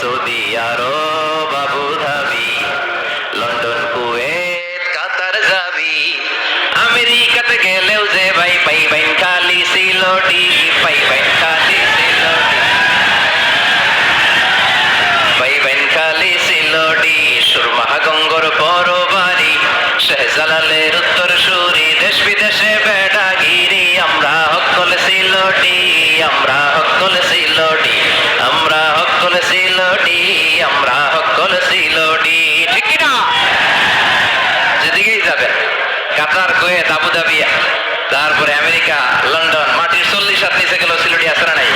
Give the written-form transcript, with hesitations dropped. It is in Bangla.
Saudi Arab Abu Dhabi London Kuwait Qatar যাবি আমেরিকাতে গেলেও যে ভাই পাইবেন খালি সিলোডি পাইবেন খালি সিলোডি পাইবেন খালি সিলোডি সুরমা গঙ্গর বড় বাড়ি শাহজালালের উত্তর সুরি দেশ বিদেশে বেড়াগিরি আমরা হকল সিলোডি আমরা হকল সিলোডি আমরা হকল সিলোডি আমরা হকল সিলোডি ঠিক কি না যেদিকেই যাবেন কাতার কুয়েত আবু ধাবি তারপরে আমেরিকা লন্ডন মাটির 40 হাত নিচে গেল সিলোডি আছে না নাই